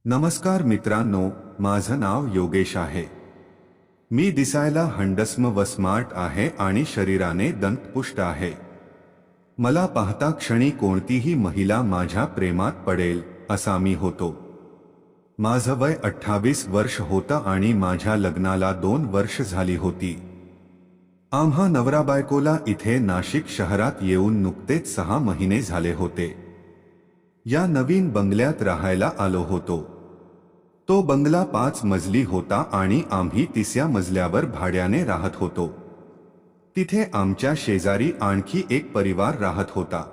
नमस्कार मित्रांनो, माझं नाव योगेश आहे। मी दिसायला हंडसम व स्मार्ट आहे आणि शरीराने दंतपुष्ट आहे। मला पाहता क्षणी कोणतीही महिला माझ्या प्रेमात पडेल असा मी होतो। माझं वय 28 वर्ष होतं आणि माझ्या लग्नाला 2 वर्ष झाली होती। आम्हा नवरा बायकोला इथे नाशिक शहरात येऊन नुकतेच 6 महिने झाले होते। या नवीन बंगल्यात राहायला आलो होतो। तो बंगला 5 मजली होता आणि आम्ही 3ऱ्या मजल्यावर भाड्याने राहत होतो। तिथे आमच्या शेजारी आणखी एक परिवार राहत होता।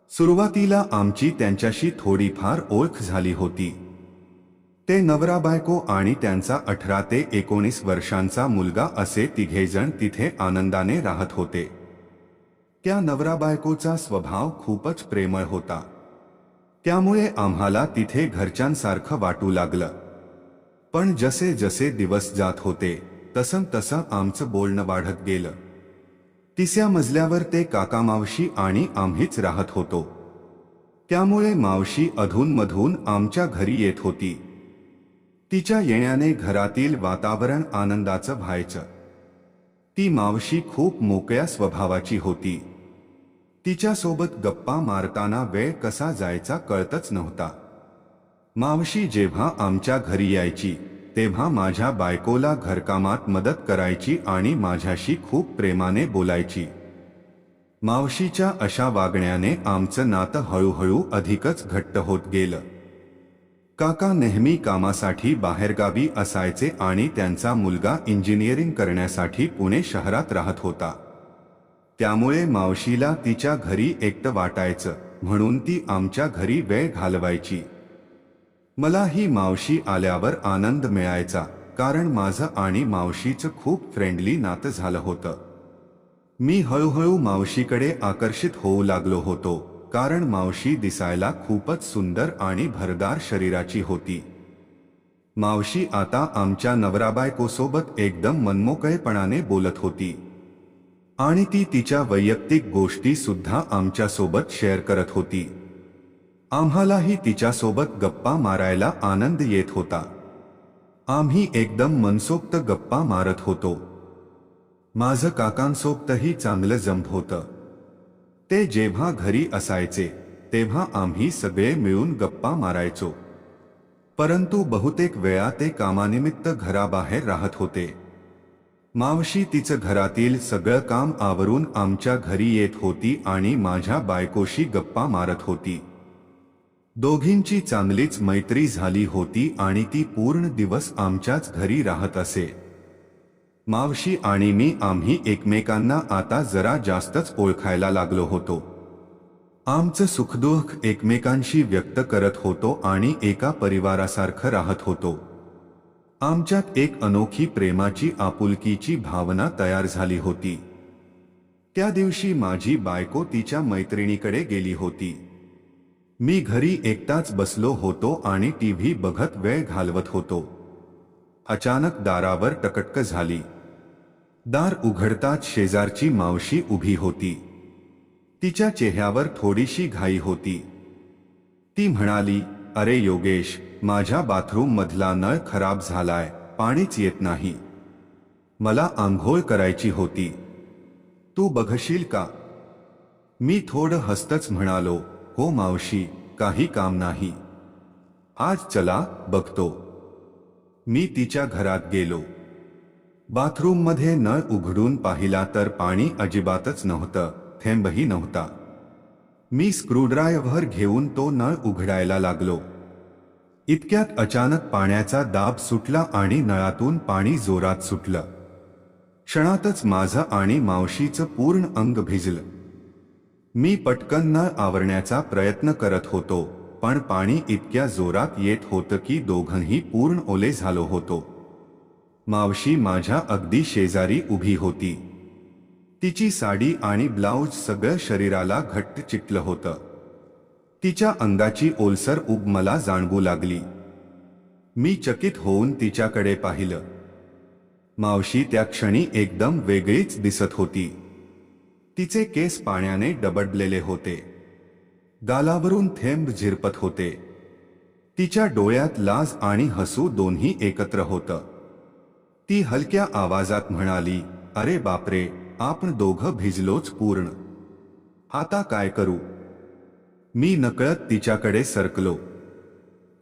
सुरुवातीला आमची त्यांच्याशी थोडीफार ओळख झाली होती। ते नवरा बायको आणि त्यांचा 18 ते 19 वर्षांचा मुलगा असे तिघेजण तिथे आनंदाने राहत होते। त्या नवरा बायकोचा स्वभाव खूपच प्रेमळ होता। त्यामुळे आम्हाला तिथे घरच्यांसारखं वाटू लागलं। पण जसे जसे दिवस जात होते तसं तसं आमचं बोलणं वाढत गेलं। 3ऱ्या मजल्यावर ते काका मावशी आणि आम्हीच राहत होतो। त्यामुळे मावशी अधूनमधून आमच्या घरी येत होती। तिच्या येण्याने घरातील वातावरण आनंदाचं व्हायचं। ती मावशी खूप मोकळ्या स्वभावाची होती। तिच्यासोबत गप्पा मारताना वेळ कसा जायचा कळतच नव्हता। मावशी जेव्हा आमच्या घरी यायची तेव्हा माझ्या बायकोला घरकामात मदत करायची आणि माझ्याशी खूप प्रेमाने बोलायची। मावशीच्या अशा वागण्याने आमचं नातं हळूहळू अधिकच घट्ट होत गेलं। काका नेहमी कामासाठी बाहेरगावी असायचे आणि त्यांचा मुलगा इंजिनिअरिंग करण्यासाठी पुणे शहरात राहत होता। त्यामुळे मावशीला तिच्या घरी एकटं वाटायचं, म्हणून ती आमच्या घरी वेळ घालवायची। मलाही मावशी आल्यावर आनंद मिळायचा, कारण माझं आणि मावशीचं खूप फ्रेंडली नातं झालं होतं। मी हळूहळू मावशीकडे आकर्षित होऊ लागलो होतो, कारण मावशी दिसायला खूपच सुंदर आणि भरदार शरीराची होती। मावशी आता आमच्या नवराबायकोसोबत एकदम मनमोकळेपणाने बोलत होती आणि ती तिच्या वैयक्तिक गोष्टी सुद्धा आमच्यासोबत शेअर करत होती। आम्हालाही तिच्यासोबत गप्पा मारायला आनंद येत होता। आम्ही एकदम मनसोक्त गप्पा मारत होतो। माझं काकांसोबतही चांगलं जमत होतं। ते जेव्हा घरी असायचे तेव्हा आम्ही सगळे मिळून गप्पा मारायचो। परंतु बहुतेक वेळा ते कामानिमित्त घराबाहेर राहत होते। मावशी तिचं घरातील सगळं काम आवरून आमच्या घरी येत होती आणि माझ्या बायकोशी गप्पा मारत होती। दोघींची चांगलीच मैत्री झाली होती आणि ती पूर्ण दिवस आमच्याच घरी राहत असे। मावशी आणि मी आम्ही एकमेकांना आता जरा जास्तच ओळखायला लागलो होतो। आमचं सुखदुःख एकमेकांशी व्यक्त करत होतो आणि एका परिवारासारखं राहत होतो। आमच्यात एक अनोखी प्रेमाची आपुलकीची भावना तयार झाली होती। त्या दिवशी माझी बायको तिच्या मैत्रिणीकडे गेली होती। मी घरी एकटाच बसलो होतो आणि टीव्ही बघत वेळ घालवत होतो। अचानक दारावर टकटक झाली। दार उघडताच शेजारची मावशी उभी होती। तिच्या चेहऱ्यावर थोडीशी घाई होती। ती म्हणाली, "अरे योगेश, माझ्या बाथरूम मधला नळ खराब झालाय, पाणीच येत नाही। मला आंघोळ करायची होती। तू बघशील का?" मी थोडं हसतच म्हणालो, "हो मावशी, काही काम नाही। आज चला, बघतो." मी तिच्या घरात गेलो। बाथरूममध्ये नळ उघडून पाहिला तर पाणी अजिबातच नव्हतं, थेंबही नव्हता। मी स्क्रूड्रायव्हर घेऊन तो नळ उघडायला लागलो। इतक्यात अचानक पाण्याचा दाब सुटला आणि नळातून पाणी जोरात सुटलं। क्षणातच माझं आणि मावशीचं पूर्ण अंग भिजलं। मी पटकन नळ आवरण्याचा प्रयत्न करत होतो, पण पाणी इतक्या जोरात येत होतं की दोघंही पूर्ण ओले झालो होतो। मावशी माझ्या अगदी शेजारी उभी होती। तिची साडी आणि ब्लाऊज सगळं शरीराला घट्ट चिकटलं होतं। तिच्या अंगाची ओलसर ऊब मला जाणवू लागली। मी चकित होऊन तिच्याकडे पाहिलं। मावशी त्या क्षणी एकदम वेगळीच दिसत होती। तिचे केस पाण्याने डबडलेले होते। गालावरून थेंब झिरपत होते। तिच्या डोळ्यात लाज आणि हसू दोन्ही एकत्र होतं. ती हलक्या आवाजात म्हणाली, अरे बापरे, आपण दोघं भिजलोच पूर्ण. आता काय करू? मी नकळत तिच्याकडे सरकलो.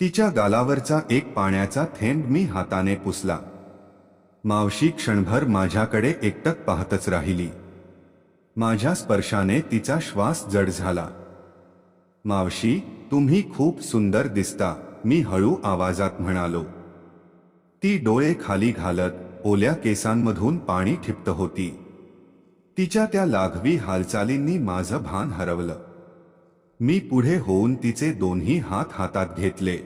तिच्या गालावरचा एक पाण्याचा थेंब मी हाताने पुसला. मावशी क्षणभर माझ्याकडे एकटक पाहतच राहिली. माझ्या स्पर्शाने तिचा श्वास जड झाला. मावशी, तुम्ही खूप सुंदर दिसता, मी हळू आवाजात म्हणालो. ती डोळे खाली घालत ओल्या केसांमधून पाणी ठिपत होती. तिच्या त्या लाघवी हालचालींनी माझं भान हरवलं. मी पुढे होऊन तिचे दोन्ही हात हातात घेतले.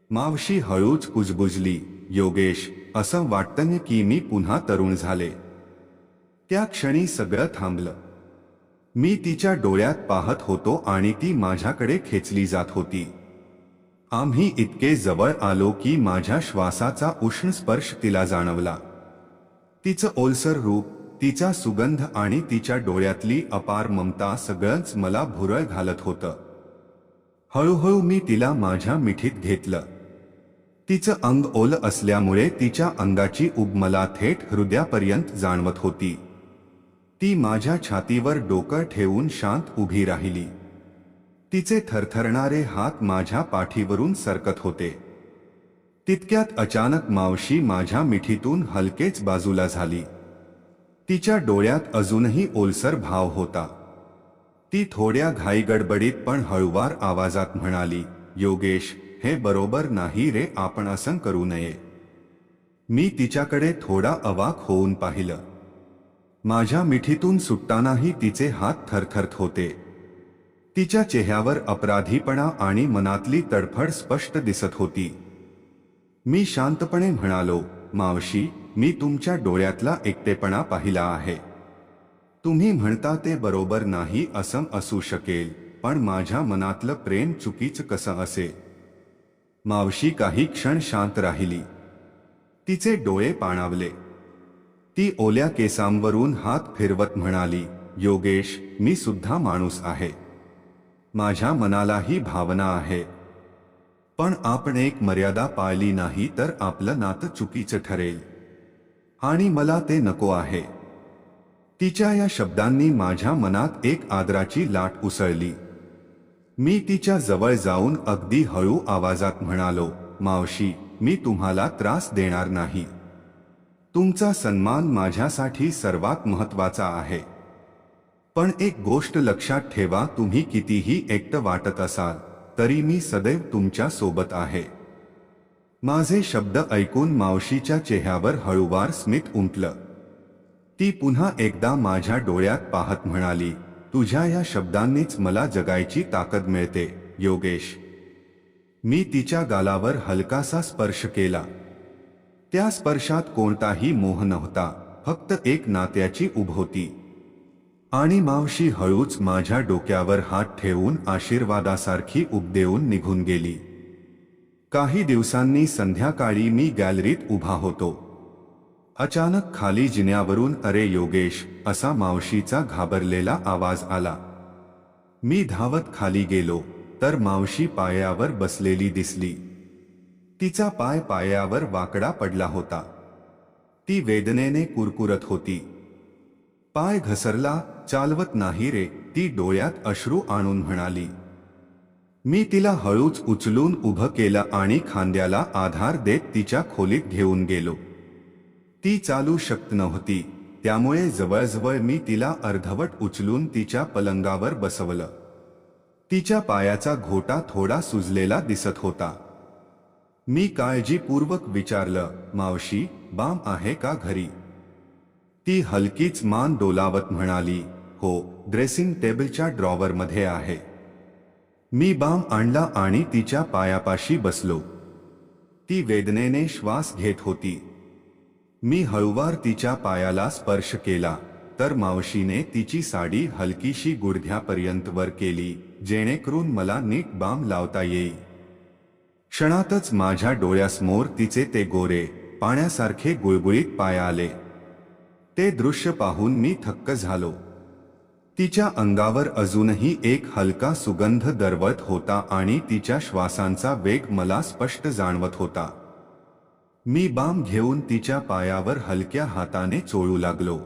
मावशी हळूच कुजबुजली, योगेश, असं वाटतं की मी पुन्हा तरुण झाले. त्या क्षणी सगळं थांबलं. मी तिच्या डोळ्यात पाहत होतो आणि ती माझ्याकडे खेचली जात होती. आम्ही इतके जवळ आलो की माझ्या श्वासाचा उष्ण स्पर्श तिला जाणवला. तिचं ओलसर रूप, तिचा सुगंध आणि तिच्या डोळ्यातली अपार ममता सगळंच मला भुरळ घालत होतं. हळूहळू मी तिला माझ्या मिठीत घेतलं. तिचं अंग ओलं असल्यामुळे तिच्या अंगाची उब मला थेट हृदयापर्यंत जाणवत होती. ती माझ्या छातीवर डोकं ठेवून शांत उभी राहिली. तिचे थरथरणारे हात माझ्या पाठीवरून सरकत होते. तितक्यात अचानक मावशी माझ्या मिठीतून हलकेच बाजूला झाली. तिच्या डोळ्यात अजूनही ओलसर भाव होता. ती थोड्या घाईगडबडीत पण हळुवार आवाजात म्हणाली, योगेश, हे बरोबर नाही रे, आपण असं करू नये. मी तिच्याकडे थोडा अवाक होऊन पाहिलं. माझ्या मिठीतून सुटतानाही तिचे हात थरथरत होते. तिच्या चेहऱ्यावर अपराधीपणा आणि मनातली तडफड स्पष्ट दिसत होती. मी शांतपणे म्हणालो, मावशी, मी तुमच्या डोळ्यातला एकटेपणा पाहिला आहे. तुम्ही म्हणता ते बरोबर नाही असं असू शकेल, पण माझ्या मनातलं प्रेम चुकीचं कसं असेल? मावशी काही क्षण शांत राहिली. तिचे डोळे पाणावले. ती ओल्या केसांवरून हात फिरवत म्हणाली, योगेश, मी सुद्धा माणूस आहे. माझ्या मनालाही भावना आहे. पण आपण एक मर्यादा पाळली नाही तर आपलं नातं चुकीचं ठरेल. आणि मला ते नको आहे. तिच्या या शब्दांनी माझ्या मनात एक आदराची लाट उसळली. मी तिच्या जवळ जाऊन अगदी हळू आवाजात म्हणालो, मावशी, मी तुम्हाला त्रास देणार नाही. तुमचा सन्मान माझ्यासाठी सर्वात महत्त्वाचा आहे. पण एक गोष्ट लक्षात ठेवा, तुम्ही कितीही एकटं वाटत असाल तरी मी सदैव तुमच्या सोबत आहे. माझे शब्द ऐकून मावशीच्या चेहऱ्यावर हळूवार स्मित उमटलं. ती पुन्हा एकदा माझ्या डोळ्यात पाहत म्हणाली, तुझ्या या शब्दांनीच मला जगायची ताकद मिळते, योगेश. मी तिच्या गालावर हलकासा स्पर्श केला. त्या स्पर्शात कोणताही मोह नव्हता, फक्त एक नात्याची उब होती. आणि मावशी हळूच माझ्या डोक्यावर हात ठेवून आशीर्वादासारखी उब देऊन निघून गेली. काही दिवसांनी संध्याकाळी मी गॅलरीत उभा होतो. अचानक खाली जिन्यावरून अरे योगेश, असा मावशीचा घाबरलेला आवाज आला. मी धावत खाली गेलो तर मावशी पायावर बसलेली दिसली. तिचा पाय पायावर वाकडा पडला होता. ती वेदनेने कुरकुरत होती. पाय घसरला, चालवत नाही रे, ती डोळ्यात अश्रू आणून म्हणाली. मी तिला हळूच उचलून उभं केलं आणि खांद्याला आधार देत तिच्या खोलीत घेऊन गेलो. ती चालू शकत नव्हती, त्यामुळे जवळजवळ मी तिला अर्धवट उचलून तिच्या पलंगावर बसवलं. तिच्या पायाचा घोटा थोडा सुजलेला दिसत होता. मी काळजीपूर्वक विचारलं, मावशी, बाम आहे का घरी? ती हलकीच मान डोलावत म्हणाली, हो, ड्रेसिंग टेबलच्या ड्रॉवरमध्ये आहे. मी बाम आणला आणि तिच्या पायापाशी बसलो. ती वेदनेने श्वास घेत होती. मी हळूवार तिच्या पायाला स्पर्श केला तर मावशीने तिची साडी हलकीशी गुडघ्यापर्यंत वर केली, जेणेकरून मला नीट बाम लावता येईल. क्षणातच माझ्या डोळ्यासमोर तिचे ते गोरे, पाण्यासारखे गुळगुळीत पाय आले. ते दृश्य पाहून मी थक्क झालो. तिच्या अंगावर अजूनही एक हलका सुगंध दरवळत होता आणि तिच्या श्वासांचा वेग मला स्पष्ट जाणवत होता. मी बाम घेऊन तिच्या पायावर हलक्या हाताने चोळू लागलो.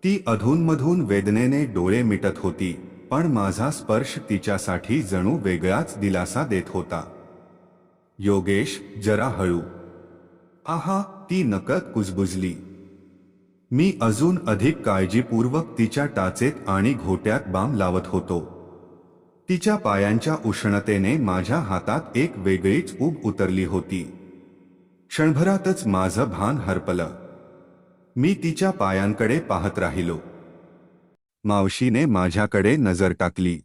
ती अधूनमधून वेदनेने डोळे मिटत होती, पण माझा स्पर्श तिच्यासाठी जणू वेगळाच दिलासा देत होता. योगेश, जरा हळू. आहा, ती नकळत कुजबुजली. मी अजून अधिक काळजीपूर्वक तिच्या टाचेत आणि घोट्यात बाम लावत होतो. तिच्या पायांच्या उष्णतेने माझ्या हातात एक वेगळीच ऊब उतरली होती. क्षणभरातच माझं भान हरपलं. मी तिच्या पायांकडे पाहत राहिलो. मावशीने माझ्याकडे नजर टाकली.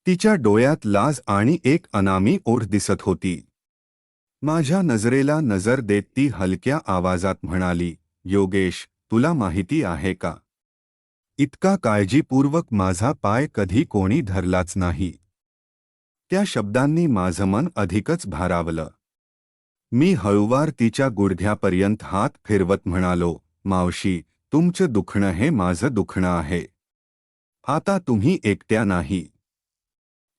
तिच्या डोळ्यात लाज आणि एक अनामी ओढ दिसत होती. माझ्या नजरेला नजर देत ती हलक्या आवाजात म्हणाली, योगेश, तुला माहिती आहे का? इतका काळजीपूर्वक माझा पाय कधी कोणी धरलाच नाही. त्या शब्दांनी माझं मन अधिकच भारावलं. मी हळूवार तिच्या गुडघ्यापर्यंत हात फिरवत म्हणालो, मावशी, तुमचं दुखणं हे माझं दुखणं आहे. आता तुम्ही एकट्या नाही.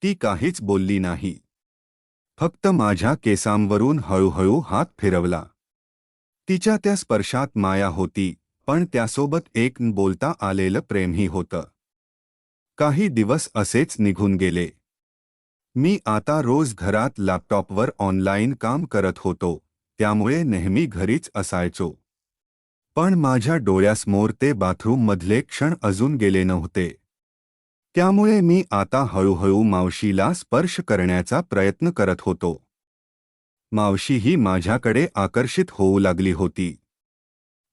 ती काहीच बोलली नाही. फक्त माझ्या केसांवरून हळूहळू हात फिरवला. तिच्या त्या स्पर्शात माया होती, पण त्यासोबत एक न बोलता आलेलं प्रेमही होतं. काही दिवस असेच निघून गेले. मी आता रोज घरात लॅपटॉपवर ऑनलाईन काम करत होतो, त्यामुळे नेहमी घरीच असायचो. पण माझ्या डोळ्यासमोर ते बाथरूममधले क्षण अजून गेले नव्हते. त्यामुळे मी आता हळूहळू मावशीला स्पर्श करण्याचा प्रयत्न करत होतो. मावशीही माझ्याकडे आकर्षित होऊ लागली होती.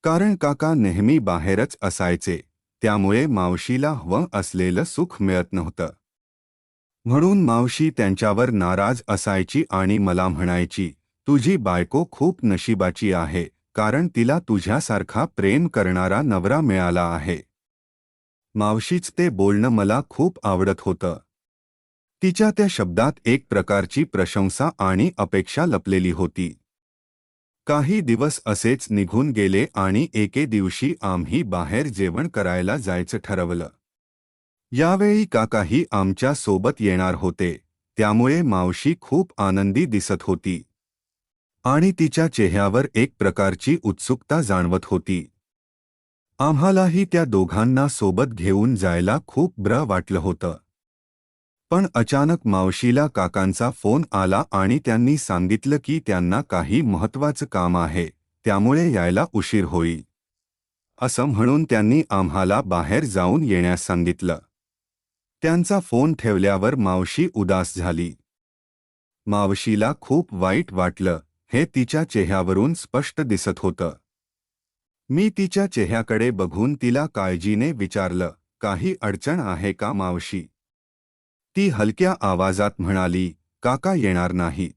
कारण काका नेहमी बाहेरच असायचे, त्यामुळे मावशीला हवं असलेलं सुख मिळत नव्हतं. म्हणून मावशी त्यांच्यावर नाराज असायची आणि मला म्हणायची, तुझी बायको खूप नशिबाची आहे, कारण तिला तुझ्यासारखा प्रेम करणारा नवरा मिळाला आहे. मावशीच ते बोलणं मला खूप आवडत होतं. तिच्या त्या शब्दात एक प्रकारची प्रशंसा आणि अपेक्षा लपलेली होती. काही दिवस असेच निघून गेले आणि एके दिवशी आम्ही बाहेर जेवण करायला जायचं ठरवलं. यावेळी काकाही आमच्या सोबत येणार होते, त्यामुळे मावशी खूप आनंदी दिसत होती. आणि तिच्या चेहऱ्यावर एक प्रकारची उत्सुकता जाणवत होती. आम्हालाही त्या दोघांना सोबत घेऊन जायला खूप बरं वाटलं होतं. पण अचानक मावशीला काकांचा फोन आला आणि त्यांनी सांगितलं की त्यांना काही महत्त्वाचं काम आहे, त्यामुळे यायला उशीर होईल. असं म्हणून त्यांनी आम्हाला बाहेर जाऊन येण्यास सांगितलं. त्यांचा फोन ठेवल्यावर मावशी उदास झाली. मावशीला खूप वाईट वाटलं, हे तिच्या चेहऱ्यावरून स्पष्ट दिसत होतं. मी तिच्या चेहऱ्याकडे बघून तिला काळजीने विचारलं, काही अडचण आहे का मावशी? ती हलक्या आवाजात म्हणाली, काका येणार नाहीत.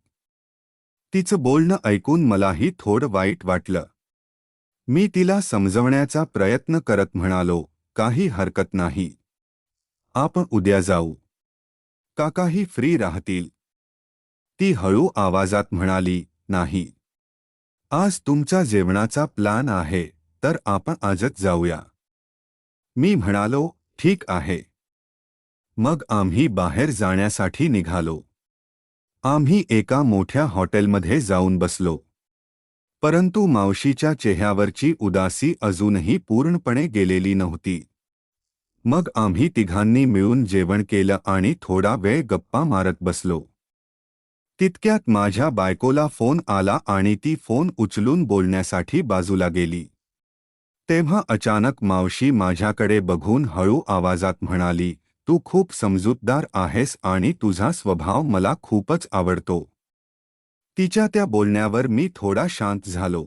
तिचं बोलणं ऐकून मलाही थोडं वाईट वाटलं. मी तिला समजवण्याचा प्रयत्न करत म्हणालो, काही हरकत नाही. आपण उद्या जाऊ. काकाही फ्री राहतील. ती हळू आवाजात म्हणाली, नाही. आज तुमचा जेवणाचा प्लान आहे, तर आपण आजच जाऊया. मी म्हणालो, ठीक आहे. मग आम्ही बाहेर जाण्यासाठी निघालो. आम्ही एका मोठ्या हॉटेलमध्ये जाऊन बसलो. परंतु मावशीच्या चेहऱ्यावरची उदासी अजूनही पूर्णपणे गेलेली नव्हती. मग आम्ही तिघांनी मिळून जेवण केलं आणि थोडा वेळ गप्पा मारत बसलो. तितक्यात माझ्या बायकोला फोन आला आणि ती फोन उचलून बोलण्यासाठी बाजूला गेली. तेव्हा अचानक मावशी माझ्याकडे बघून हळू आवाजात म्हणाली, तू खूप समजूतदार आहेस आणि तुझा स्वभाव मला खूपच आवडतो. तिच्या त्या बोलण्यावर मी थोडा शांत झालो.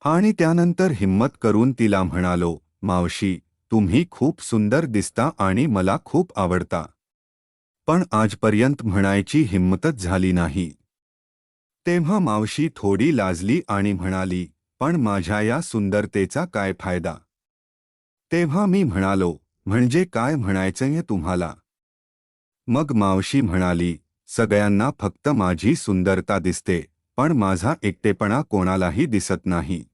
आणि त्यानंतर हिम्मत करून तिला म्हणालो, मावशी, तुम्ही खूप सुंदर दिसता आणि मला खूप आवडता. पण आजपर्यंत म्हणायची हिम्मतच झाली नाही. तेव्हा मावशी थोडी लाजली आणि म्हणाली, पण माझ्या या सुंदरतेचा काय फायदा? तेव्हा मी म्हणालो, म्हणजे काय म्हणायचंय तुम्हाला? मग मावशी म्हणाली, सगळ्यांना फक्त माझी सुंदरता दिसते, पण माझा एकटेपणा कोणालाही दिसत नाही.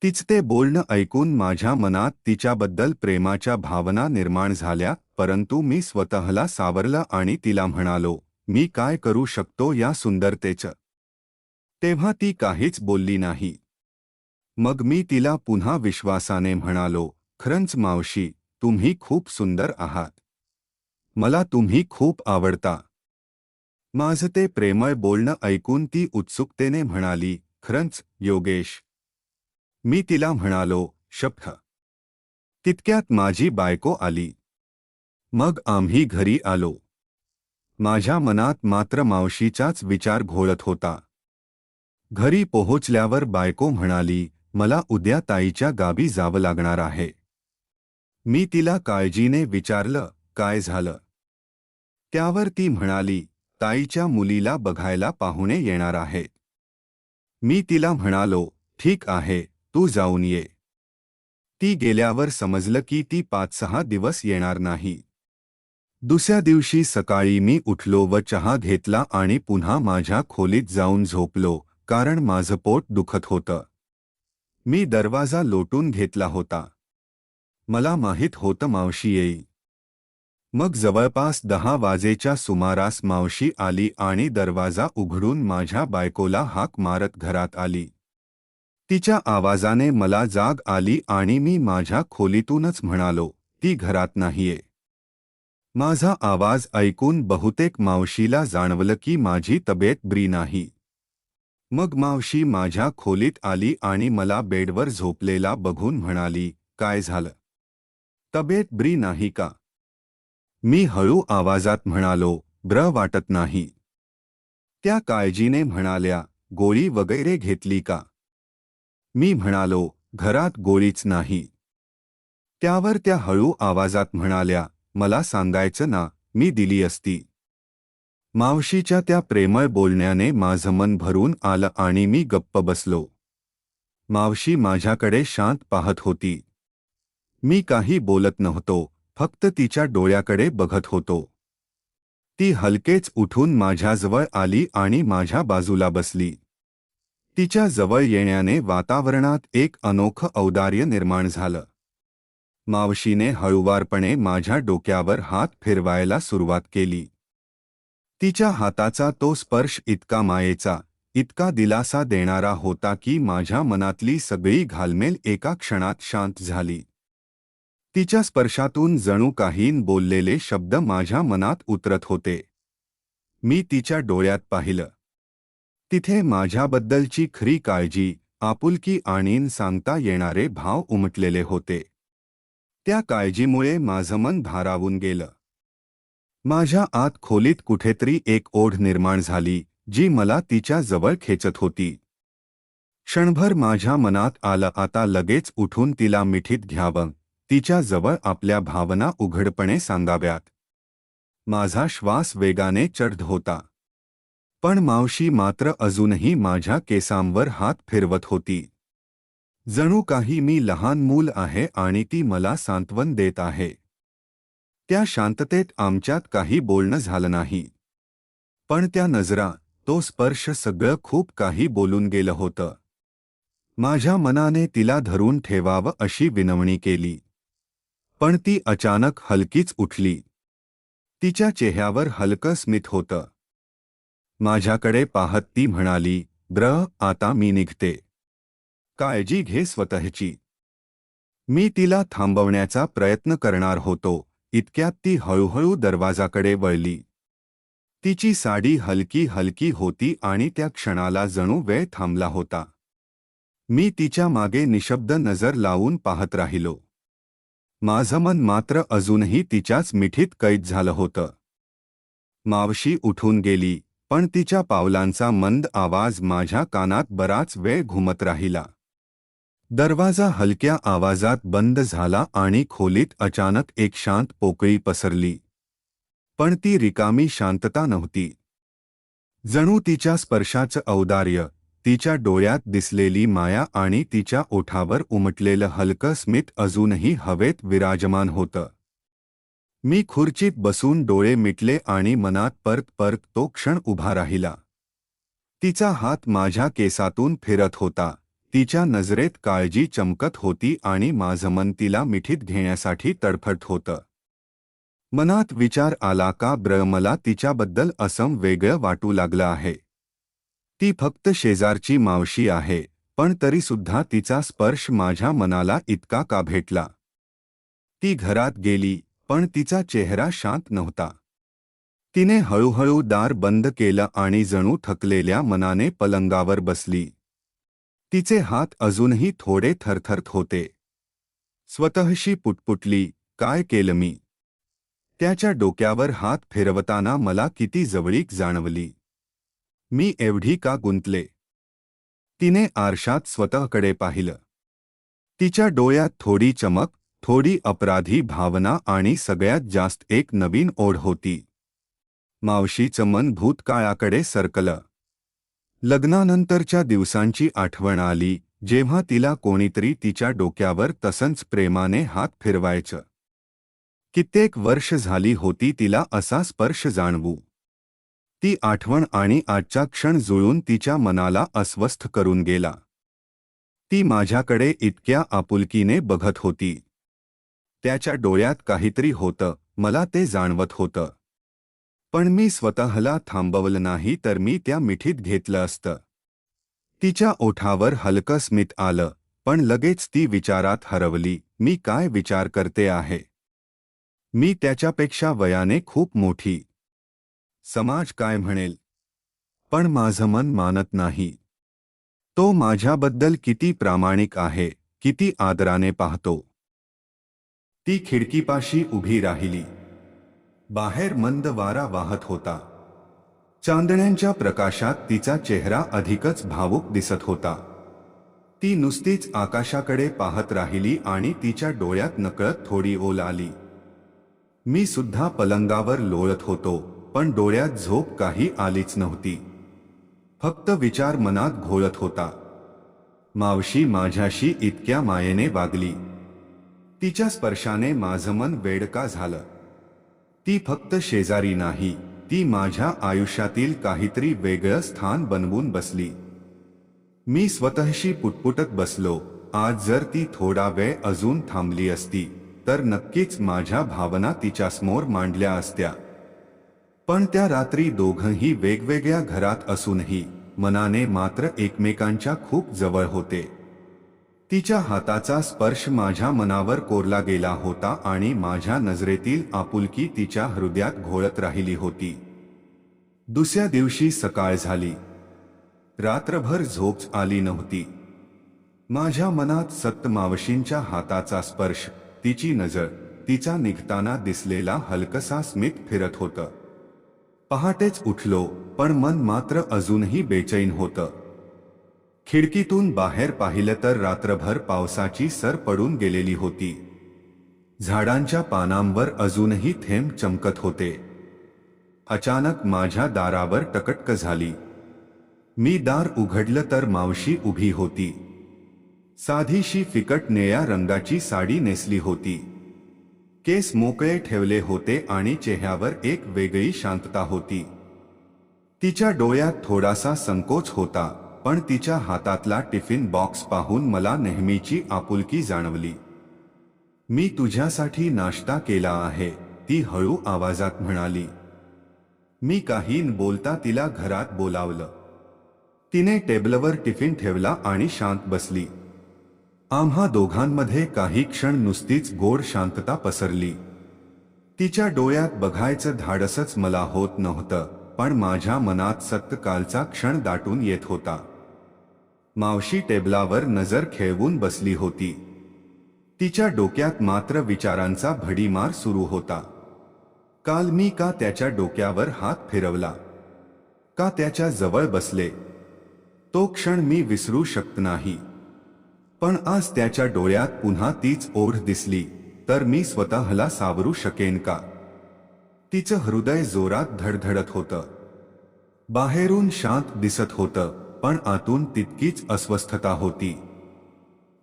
तिचं ते बोलणं ऐकून माझ्या मनात तिच्याबद्दल प्रेमाच्या भावना निर्माण झाल्या, परंतु मी स्वतःला सावरलं आणि तिला म्हणालो, मी काय करू शकतो या सुंदरतेचं. तेव्हा ती काहीच बोलली नाही. मग मी तिला पुन्हा विश्वासाने म्हणालो, खरंच मावशी, तुम्ही खूप सुंदर आहात. मला तुम्ही खूप आवडता. माझं ते प्रेमळ बोलणं ऐकून ती उत्सुकतेने म्हणाली, खरंच योगेश. मी तिला म्हणालो, शपथ. तितक्यात माझी बायको आली. मग आम्ही घरी आलो. माझ्या मनात मात्र मावशीचाच विचार घोळत होता. घरी पोहोचल्यावर बायको म्हणाली, मला उद्या ताईच्या गावी जावं लागणार आहे. मी तिला काळजीने विचारलं, काय झालं? त्यावर ती म्हणाली, ताईच्या मुलीला बघायला पाहुणे येणार आहेत. मी तिला म्हणालो, ठीक आहे, तू जाऊन ये. ती गेल्यावर समजलं की ती 5-6 दिवस येणार नाही. दुसऱ्या दिवशी सकाळी मी उठलो व चहा घेतला आणि पुन्हा माझ्या खोलीत जाऊन झोपलो, कारण माझं पोट दुखत होतं. मी दरवाजा लोटून घेतला होता. मला माहीत होतं मावशी येई. मग जवळपास 10 वाजेच्या सुमारास मावशी आली आणि दरवाजा उघडून माझ्या बायकोला हाक मारत घरात आली. तिच्या आवाजाने मला जाग आली आणि मी माझ्या खोलीतूनच म्हणालो, ती घरात नाहीये. माझा आवाज ऐकून बहुतेक मावशीला जाणवलं की माझी तब्येत बरी नाही. मग मावशी माझ्या खोलीत आली आणि मला बेडवर झोपलेला बघून म्हणाली, काय झालं? तब्येत बरी नाही का? मी हळू आवाजात म्हणालो, बरं वाटत नाही. त्या काळजीने म्हणाल्या, गोळी वगैरे घेतली का? मी म्हणालो, घरात गोळीच नाही. त्यावर त्या हळू आवाजात म्हणाल्या, मला सांगायचं ना, मी दिली असती. मावशीच्या त्या प्रेमळ बोलण्याने माझं मन भरून आलं आणि मी गप्प बसलो. मावशी माझ्याकडे शांत पाहत होती. मी काही बोलत नव्हतो, फक्त तिच्या डोळ्याकडे बघत होतो. ती हलकेच उठून माझ्याजवळ आली आणि माझ्या बाजूला बसली. तिच्या जवळ येण्याने वातावरणात एक अनोखं औदार्य निर्माण झालं. मावशीने हळुवारपणे माझ्या डोक्यावर हात फिरवायला सुरुवात केली. तिच्या हाताचा तो स्पर्श इतका मायेचा, इतका दिलासा देणारा होता की माझ्या मनातली सगळी घालमेल एका क्षणात शांत झाली. तिच्या स्पर्शातून जणू काही बोललेले शब्द माझ्या मनात उतरत होते. मी तिच्या डोळ्यात पाहिलं. तिथे माझ्याबद्दलची खरी काळजी, आपुलकी आणि सांगता येणारे भाव उमटलेले होते. त्या काळजीमुळे माझं मन भारावून गेलं. माझ्या आत खोलीत कुठेतरी एक ओढ निर्माण झाली, जी मला तिच्या जवळ खेचत होती. क्षणभर माझ्या मनात आलं, आता लगेच उठून तिला मिठीत घ्यावं, तिच्या जवळ आपल्या भावना उघडपणे सांगाव्यात. माझा श्वास वेगाने चढत होता. पण मावशी मात्र अजूनही माझ्या केसांवर हात फिरवत होती. जणू काही मी लहान मूल आहे आणि ती मला सांत्वन देत आहे. त्या शांततेत आमच्यात काही बोलणं झालं नाही. पण त्या नजरा, तो स्पर्श सगळं खूप काही बोलून गेलं होतं. माझ्या मनाने तिला धरून ठेवावं अशी विनवणी केली. पण ती अचानक हलकीच उठली. तिच्या चेहऱ्यावर हलकं स्मित होतं. माझ्याकडे पाहत ती म्हणाली, आता मी निघते. काळजी घे स्वतःची. मी तिला थांबवण्याचा प्रयत्न करणार होतो, इतक्यात ती हळूहळू दरवाजाकडे वळली. तिची साडी हलकी हलकी होती आणि त्या क्षणाला जणू वेळ थांबला होता. मी तिच्या मागे निशब्द नजर लावून पाहत राहिलो. माझं मन मात्र अजूनही तिच्याच मिठीत कैद झालं होतं. मावशी उठून गेली, पण तिच्या पावलांचा मंद आवाज माझ्या कानात बराच वेळ घुमत राहिला. दरवाजा हलक्या आवाजात बंद झाला आणि खोलीत अचानक एक शांत पोकळी पसरली. पण ती रिकामी शांतता नव्हती. जणू तिच्या स्पर्शाचं औदार्य, तिच्या डोळ्यात दिसलेली माया आणि तिच्या ओठावर उमटलेलं हलकं स्मित अजूनही हवेत विराजमान होतं. मी खुर्चीत बसून डोळे मिटले आणि मनात परत परत तो क्षण उभा राहिला. तिचा हात माझ्या केसातून फिरत होता, तिच्या नजरेत काळजी चमकत होती आणि माझं मन तिला मिठीत घेण्यासाठी तडफडत होतं. मनात विचार आला का मला तिच्याबद्दल असं वेगळं वाटू लागलं आहे. ती फक्त शेजारची मावशी आहे, पण तरीसुद्धा तिचा स्पर्श माझ्या मनाला इतका का भेटला. ती घरात गेली, पण तिचा चेहरा शांत नव्हता. तिने हळूहळू दार बंद केलं आणि जणू थकलेल्या मनाने पलंगावर बसली. तिचे हात अजूनही थोडे थरथरत होते. स्वतःशी पुटपुटली, काय केलं मी. त्याच्या डोक्यावर हात फिरवताना मला किती जवळीक जाणवली. मी एवढी का गुंतले. तिने आरशात स्वतःकडे पाहिलं. तिच्या डोळ्यात थोडी चमक, थोडी अपराधी भावना आणि सगळ्यात जास्त एक नवीन ओढ होती. मावशीचं मन भूतकाळाकडे सरकलं. लग्नानंतरच्या दिवसांची आठवण आली, जेव्हा तिला कोणीतरी तिच्या डोक्यावर तसंच प्रेमाने हात फिरवायचं. कित्येक वर्ष झाली होती तिला असा स्पर्श जाणवू. ती आठवण आणि आजचा क्षण जुळून तिच्या मनाला अस्वस्थ करून गेला. ती माझ्याकडे इतक्या आपुलकीने बघत होती. त्याच्या डोळ्यात काहीतरी होतं, मला ते जाणवत होतं. पण मी स्वतःला थांबवलं नाही तर मी त्या मिठीत घेतलं असतं. तिच्या ओठावर हलकं स्मित आलं, पण लगेच ती विचारात हरवली. मी काय विचार करते आहे. मी त्याच्यापेक्षा वयाने खूप मोठी. समाज काय म्हणेल. पण माझं मन मानत नाही. तो माझ्याबद्दल किती प्रामाणिक आहे, किती आदराने पाहतो. ती खिडकीपाशी उभी राहिली. बाहेर मंद वारा वाहत होता. चांदण्यांच्या प्रकाशात तिचा चेहरा अधिकच भावुक दिसत होता. ती नुसतीच आकाशाकडे पाहत राहिली आणि तिच्या डोळ्यात नकळत थोडी ओल आली. मी सुद्धा पलंगावर लोळत होतो, पण डोळ्यात झोप काही आलीच नव्हती. फक्त विचार मनात घोळत होता. मावशी माझ्याशी इतक्या मायेने वागली. तिच्या स्पर्शाने माझं मन वेडका झालं. ती फक्त शेजारी नाही, ती माझ्या आयुष्यातील काहीतरी वेगळं स्थान बनवून बसली. मी स्वतःशी पुटपुटत बसलो, आज जर ती थोडा वेळ अजून थांबली असती तर नक्कीच माझ्या भावना तिच्यासमोर मांडल्या असत्या. पण त्या रात्री दोघंही वेगवेगळ्या घरात असूनही मनाने मात्र एकमेकांच्या खूप जवळ होते. तिच्या हाताचा स्पर्श माझ्या मनावर कोरला गेला होता आणि माझ्या नजरेतील आपुलकी तिच्या हृदयात घोळत राहिली होती. दुसऱ्या दिवशी सकाळ झाली. रात्रभर झोप आली नव्हती. माझ्या मनात सत्त मावशींच्या हाताचा स्पर्श, तिची नजर, तिचा निघताना दिसलेला हलकसा स्मित फिरत होतं. पहाटेच उठलो, पण मन मात्र अजूनही बेचैन होतं. खिडकीतून बाहेर पाहिलं तर रात्रभर पावसाची सर पडून गेलेली होती. झाडांच्या पानांवर अजूनही थेंब चमकत होते. अचानक माझ्या दारावर टकटक झाली. मी दार उघडलं तर मावशी उभी होती. साधीशी फिकट निळ्या रंगाची साडी नेसली होती. केस मोकळे ठेवले होते आणि चेहऱ्यावर एक वेगळी शांतता होती. तिच्या डोळ्यात थोडासा संकोच होता, पण तिच्या हातातला टिफिन बॉक्स पाहून मला नेहमीची आपुलकी जाणवली. मी तुझ्यासाठी नाश्ता केला आहे, ती हळू आवाजात म्हणाली. मी काही न बोलता तिला घरात बोलावलं. तिने टेबलवर टिफिन ठेवला आणि शांत बसली. आम्हा दोघांमध्ये काही क्षण नुसतीच गोड शांतता पसरली. तिच्या डोळ्यात बघायचं धाडसच मला होत नव्हतं, पण माझ्या मनात सत्तकालचा क्षण दाटून येत होता. मावशी टेबलावर नजर खेळवून बसली होती. तिच्या डोक्यात मात्र विचारांचा भडीमार सुरू होता. काल मी का त्याच्या डोक्यावर हात फिरवला, का त्याच्या जवळ बसले, तो क्षण मी विसरू शकत नाही. पण आज त्याच्या डोळ्यात पुन्हा तीच ओढ दिसली तर मी स्वतःला सावरू शकेन का. तिचं हृदय जोरात धडधडत होतं. बाहेरून शांत दिसत होतं, पण आतून तितकीच अस्वस्थता होती.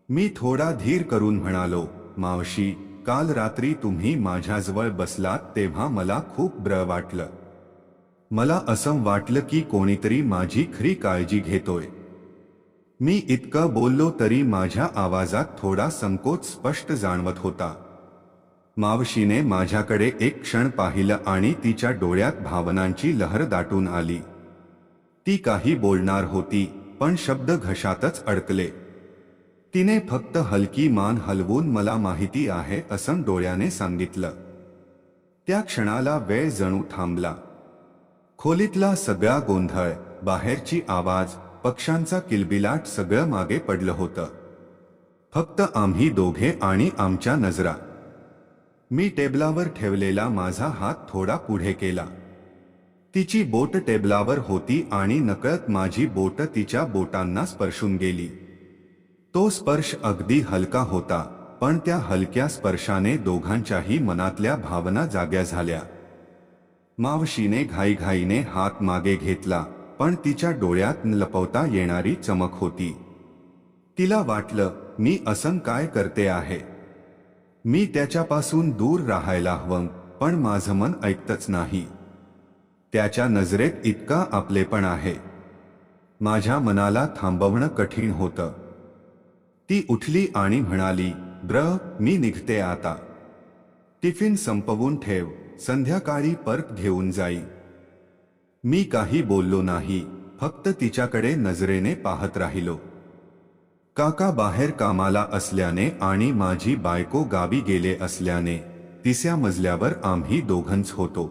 मी थोडा धीर करून म्हणालो, मावशी, काल रात्री तुम्ही माझ्याजवळ बसलात तेव्हा मला खूप बरं वाटलं. मला असं वाटलं की कोणीतरी माझी खरी काळजी घेतोय. मी इतकं बोललो तरी माझ्या आवाजात थोडा संकोच स्पष्ट जाणवत होता. मावशीने माझ्याकडे एक क्षण पाहिलं आणि तिच्या डोळ्यात भावनांची लहर दाटून आली. ती काही बोलणार होती, पण शब्द घशातच अडकले. तिने फक्त हलकी मान हलवून मला माहिती आहे असं डोळ्याने सांगितलं. त्या क्षणाला वेळ जणू थांबला. खोलीतला सगळा गोंधळ, बाहेरची आवाज, पक्ष्यांचा किलबिलाट सगळं मागे पडलं होतं. फक्त आम्ही दोघे आणि आमच्या नजरा. मी टेबलावर ठेवलेला माझा हात थोडा पुढे केला. तिची बोट टेबलावर होती आणि नकळत माझी बोट तिच्या बोटांना स्पर्शून गेली. तो स्पर्श अगदी हलका होता, पण त्या हलक्या स्पर्शाने दोघांच्याही मनातल्या भावना जाग्या झाल्या. मावशीने घाईघाईने हात मागे घेतला, पण तिच्या डोळ्यात न लपवता येणारी चमक होती. तिला वाटलं, मी असं काय करते आहे? मी त्याच्यापासून दूर राहायला हवं, पण माझं मन ऐकतच नाही. त्याच्या नजरेत इतका आपलेपण आहे. माझ्या मनाला थांबवणं कठीण होतं. ती उठली आणि म्हणाली, मी निघते आता. टिफिन संपवून ठेव, संध्याकाळी परत घेऊन जाई. मी काही बोललो नाही, फक्त तिच्याकडे नजरेने पाहत राहिलो. काका बाहेर कामाला असल्याने आणि माझी बायको गावी गेले असल्याने तिसऱ्या मजल्यावर आम्ही दोघंच होतो.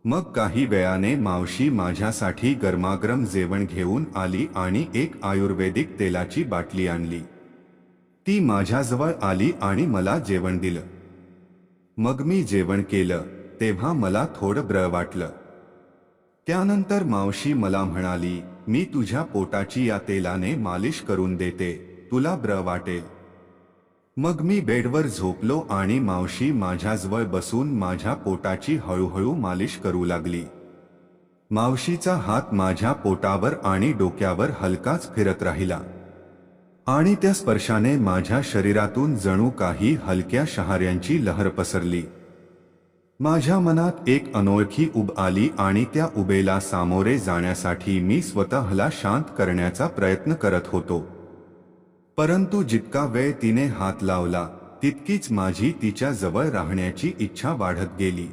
मग काही वेळाने मावशी माझ्यासाठी गरमागरम जेवण घेऊन आली आणि एक आयुर्वेदिक तेलाची बाटली आणली. ती माझ्याजवळ आली आणि मला जेवण दिलं. मग मी जेवण केलं तेव्हा मला थोडं बरं वाटलं. त्यानंतर मावशी मला म्हणाली, मी तुझ्या पोटाची या तेलाने मालिश करून देते, तुला बरं वाटेल. मग मी बेडवर झोपलो आणि मावशी माझ्याजवळ बसून माझ्या पोटाची हळूहळू मालिश करू लागली. मावशीचा हात माझ्या पोटावर आणि डोक्यावर हलकाच फिरत राहिला आणि त्या स्पर्शाने माझ्या शरीरातून जणू काही हलक्या शहाऱ्यांची लहर पसरली. माझ्या मनात एक अनोळखी उब आली आणि त्या उबेला सामोरे जाण्यासाठी मी स्वतःला शांत करण्याचा प्रयत्न करत होतो. परंतु जितका वेळ तिने हात लावला तितकीच माझी तिच्या जवळ राहण्याची इच्छा वाढत गेली.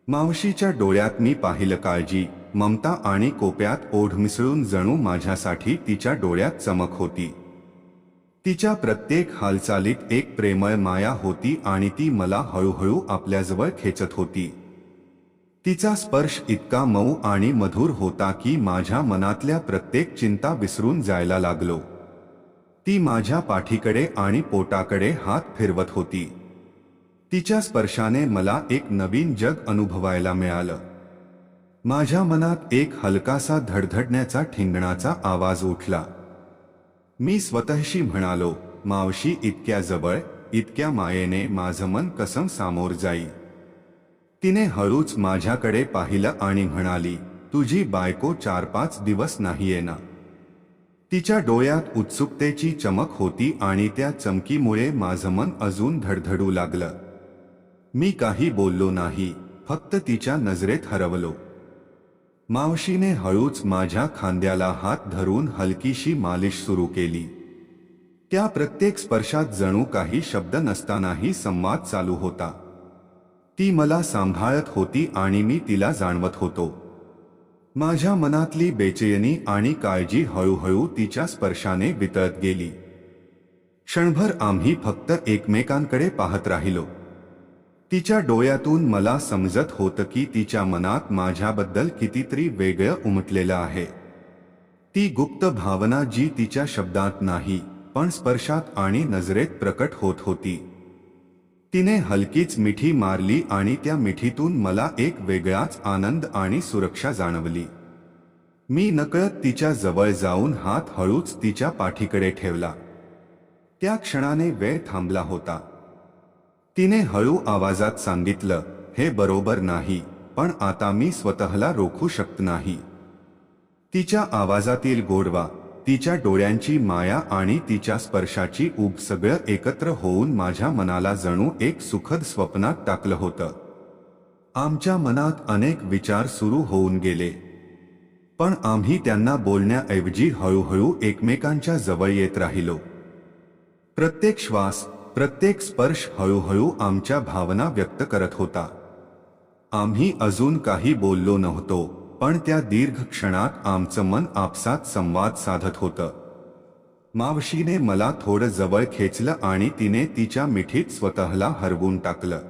मावशीच्या डोळ्यात मी पाहिलं काळजी, ममता आणि कोप्यात ओढ मिसळून जणू माझ्यासाठी तिच्या डोळ्यात चमक होती. तिच्या प्रत्येक हालचालीत एक प्रेमळ माया होती आणि ती मला हळूहळू आपल्याजवळ खेचत होती. तिचा स्पर्श इतका मऊ आणि मधुर होता की माझ्या मनातल्या प्रत्येक चिंता विसरून जायला लागलो. ती माझ्या पाठीकडे आणि पोटाकडे हात फिरवत होती. तिच्या स्पर्शाने मला एक नवीन जग अनुभवायला मिळालं. माझ्या मनात एक हलकासा धडधडण्याचा ठिंगणाचा आवाज उठला. मी स्वतःशी म्हणालो, मावशी इतक्या जवळ, इतक्या मायेने माझं मन कसं सामोर जाई. तिने हळूच माझ्याकडे पाहिलं आणि म्हणाली, तुझी बायको 4-5 दिवस नाहीये ना? तिच्या डोळ्यात उत्सुकतेची चमक होती आणि त्या चमकीमुळे माझं मन अजून धडधडू लागलं. मी काही बोललो नाही, फक्त तिच्या नजरेत हरवलो. मावशीने हळूच माझ्या खांद्याला हात धरून हलकीशी मालिश सुरू केली. त्या प्रत्येक स्पर्शात जणू काही शब्द नसतानाही संवाद चालू होता. ती मला सांभाळत होती आणि मी तिला जाणवत होतो. माझ्या मनातली बेचैनी आणि काळजी हळूहळू तिच्या स्पर्शाने वितळत गेली. क्षणभर आम्ही फक्त एकमेकांकडे पाहत राहिलो. तिच्या डोळ्यातून मला समजत होतं की तिच्या मनात माझ्याबद्दल कितीतरी वेगळं उमटलेलं आहे. ती गुप्त भावना जी तिच्या शब्दात नाही, पण स्पर्शात आणि नजरेत प्रकट होत होती. तिने हलकीच मिठी मारली आणि त्या मिठीतून मला एक वेगळाच आनंद आणि सुरक्षा जाणवली. मी नकळत तिच्या जवळ जाऊन हात हळूच तिच्या पाठीकडे ठेवला. त्या क्षणाने वेळ थांबला होता. तिने हळू आवाजात सांगितलं, हे बरोबर नाही, पण आता मी स्वतःला रोखू शकत नाही. तिच्या आवाजातील गोडवा, तिच्या डोळ्यांची माया आणि तिच्या स्पर्शाची ऊब सगळं एकत्र होऊन माझ्या मनाला जणू एक सुखद स्वप्नात टाकलं होतं. आमच्या मनात अनेक विचार सुरू होऊन गेले. पण आम्ही त्यांना बोलण्याऐवजी हळूहळू एकमेकांच्या जवळ येत राहिलो. प्रत्येक श्वास, प्रत्येक स्पर्श हळूहळू आमच्या भावना व्यक्त करत होता. आम्ही अजून काही बोललो नव्हतो, पण त्या दीर्घ क्षणात आमचं मन आपसात संवाद साधत होतं. मावशीने मला थोडं जवळ खेचलं आणि तिने तिच्या मिठीत स्वतःला हरवून टाकलं.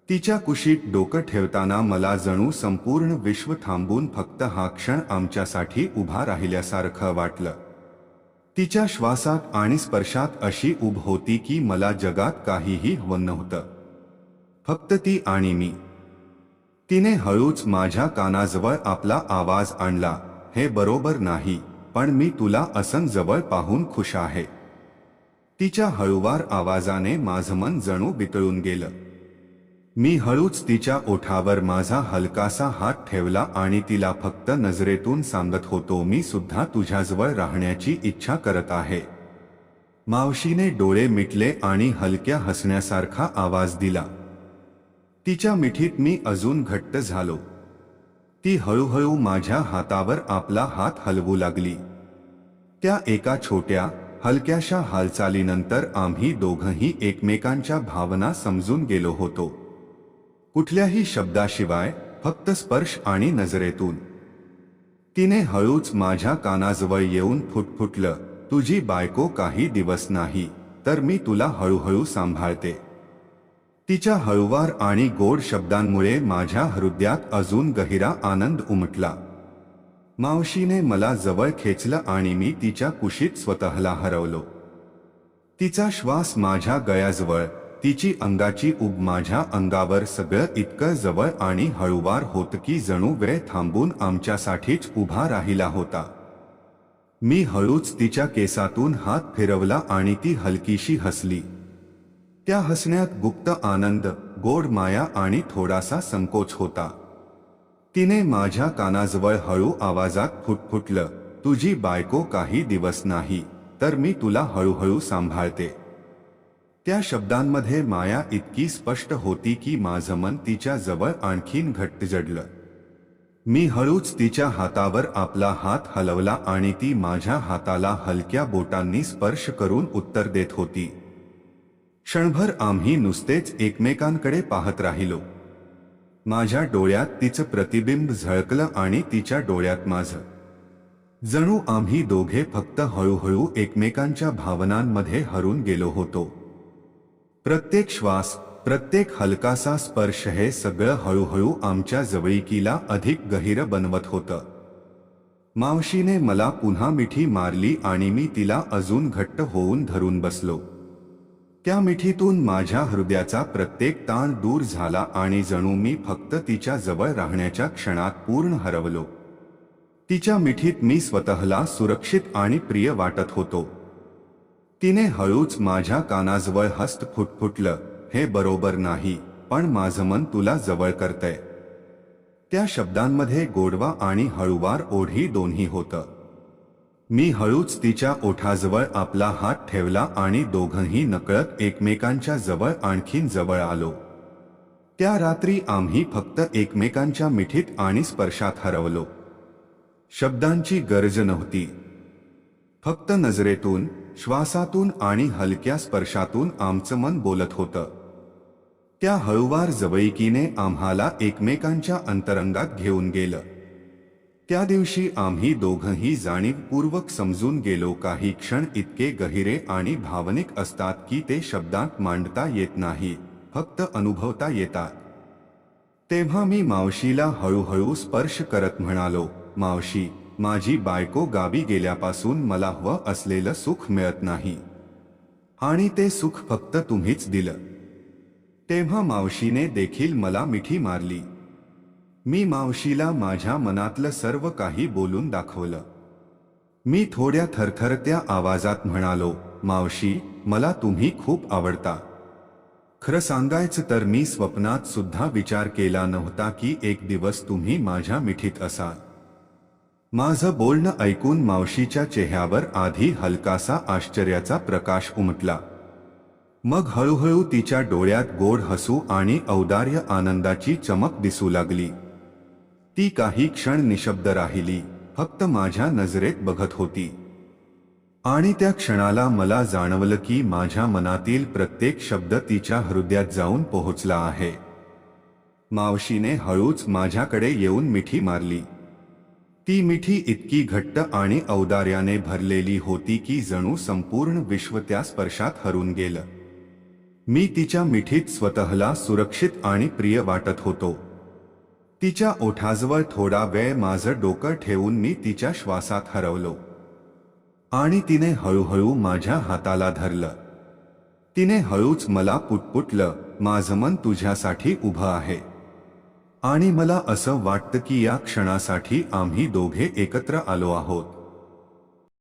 तिच्या कुशीत डोकं ठेवताना मला जणू संपूर्ण विश्व थांबून फक्त हा क्षण आमच्यासाठी उभा राहिल्यासारखं वाटलं. तिच्या श्वासात आणि स्पर्शात अशी ऊब होती की मला जगात काहीही हवं नव्हतं, फक्त ती आणि मी. तिने हळूच माझ्या कानाजवळ आपला आवाज आणला, हे बरोबर नाही, पण मी तुला असं जवळ पाहून खुश आहे. तिच्या हळूवार आवाजाने माझं मन जणू वितळून गेलं. मी हळूच तिच्या ओठावर माझा हलकासा हात ठेवला आणि तिला फक्त नजरेतून सांगत होतो, मी सुद्धा तुझ्याजवळ राहण्याची इच्छा करत आहे. मावशीने डोळे मिटले आणि हलक्या हसण्यासारखा आवाज दिला. तिच्या मिठीत मी अजून घट्ट झालो. ती हळूहळू माझ्या हातावर आपला हात हलवू लागली. त्या एका छोट्या, हलक्याशा हालचालीनंतर आम्ही दोघंही एकमेकांच्या भावना समजून गेलो होतो. कुठल्याही शब्दाशिवाय, फक्त स्पर्श आणि नजरेतून. तिने हळूच माझ्या कानाजवळ येऊन फुटफुटलं, तुझी बायको काही दिवस नाही, तर मी तुला हळूहळू सांभाळते. तिच्या हळूवार आणि गोड शब्दांमुळे माझ्या हृदयात अजून गहिरा आनंद उमटला. मावशीने मला जवळ खेचलं आणि मी तिच्या कुशीत स्वतःला हरवलो. तिचा श्वास माझ्या गळ्याजवळ, तिची अंगाची ऊब माझ्या अंगावर, सगळं इतकं जवळ आणि हळूवार होतं की जणू वेळ थांबून आमच्यासाठीच उभा राहिला होता. मी हळूच तिच्या केसातून हात फिरवला आणि ती हलकीशी हसली. त्या हसण्यात गुप्त आनंद, गोड माया आणि थोडासा संकोच होता. तिने माझ्या कानाजवळ हळू आवाजात फुटफुटलं, तुझी बायको काही दिवस नाही, तर मी तुला हळूहळू सांभाळते. त्या शब्दांमध्ये माया इतकी स्पष्ट होती की माझं मन तिच्या जवळ आणखीन घट्ट जडलं. मी हळूच तिच्या हातावर आपला हात हलवला आणि ती माझ्या हाताला हलक्या बोटांनी स्पर्श करून उत्तर देत होती. क्षणभर आम्ही नुसतेच एकमेकांकडे पाहत राहिलो. माझ्या डोळ्यात तिचं प्रतिबिंब झळकलं आणि तिच्या डोळ्यात माझं. जणू आम्ही दोघे फक्त हळूहळू एकमेकांच्या भावनांमध्ये हरून गेलो होतो. प्रत्येक श्वास, प्रत्येक हलकासा स्पर्श, हे सगळं हळूहळू आमच्या जवळीकीला अधिक गहिरं बनवत होतं. मावशीने मला पुन्हा मिठी मारली आणि मी तिला अजून घट्ट होऊन धरून बसलो. त्या मिठीतून माझ्या हृदयाचा प्रत्येक ताण दूर झाला आणि जणू मी फक्त तिच्या जवळ राहण्याच्या क्षणात पूर्ण हरवलो. तिच्या मिठीत मी स्वतःला सुरक्षित आणि प्रिय वाटत होतो. तिने हळूच माझ्या कानाजवळ हस्त फुटफुटलं, हे बरोबर नाही, पण माझं मन तुला जवळ करतंय. त्या शब्दांमध्ये गोडवा आणि हळूवार ओढी दोन्ही होतं. मी हळूच तिच्या ओठाजवळ आपला हात ठेवला आणि दोघंही नकळत एकमेकांच्या जवळ आणखीन जवळ आलो. त्या रात्री आम्ही फक्त एकमेकांच्या मिठीत आणि स्पर्शात हरवलो. शब्दांची गरज नव्हती, फक्त नजरेतून, श्वासातून आणि हलक्या स्पर्शातून आमचं मन बोलत होतं. त्या हळूवार जवळीकीने आम्हाला एकमेकांच्या अंतरंगात घेऊन गेलं. त्या दिवशी आम्ही दोघंही जाणीवपूर्वक समजून गेलो, काही क्षण इतके गहिरे आणि भावनिक असतात की ते शब्दांत मांडता येत नाही, फक्त अनुभवता येतात. तेव्हा मी मावशीला हळूहळू स्पर्श करत म्हणालो, मावशी, माझी बायको गावी गेल्यापासून मला हवं असलेलं सुख मिळत नाही, आणि ते सुख फक्त तुम्हीच दिलं. तेव्हा मावशीने देखील मला मिठी मारली. मी मावशीला माझ्या मनातलं सर्व काही बोलून दाखवलं. मी थोड्या थरथरत्या आवाजात म्हणालो, मावशी, मला तुम्ही खूप आवडता. खरं सांगायचं तर मी स्वप्नात सुद्धा विचार केला नव्हता की एक दिवस तुम्ही माझ्या मिठीत असाल. माझं बोलणं ऐकून मावशीच्या चेहऱ्यावर आधी हलकासा आश्चर्याचा प्रकाश उमटला. मग हळूहळू तिच्या डोळ्यात गोड हसू आणि औदार्य आनंदाची चमक दिसू लागली. ती काही क्षण निशब्द राहिली, फक्त माझ्या नजरेत बघत होती. आणि त्या क्षणाला मला जाणवलं की माझ्या मनातील प्रत्येक शब्द तिच्या हृदयात जाऊन पोहोचला आहे. मावशीने हळूच माझ्याकडे येऊन मिठी मारली. ती मिठी इतकी घट्ट आणि औदार्याने भरलेली होती की जणू संपूर्ण विश्व त्या स्पर्शात हरून गेलं. मी तिच्या मिठीत स्वतःला सुरक्षित आणि प्रिय वाटत होतो. तिच्या ओठाजवळ थोडा वेळ माझं डोकं ठेवून मी तिच्या श्वासात हरवलो. आणि तिने हळूहळू माझ्या हाताला धरलं. तिने हळूच मला पुटपुटलं, माझं मन तुझ्यासाठी उभं आहे. आणि मला असं वाटतं की या क्षणासाठी आम्ही दोघे एकत्र आलो आहोत.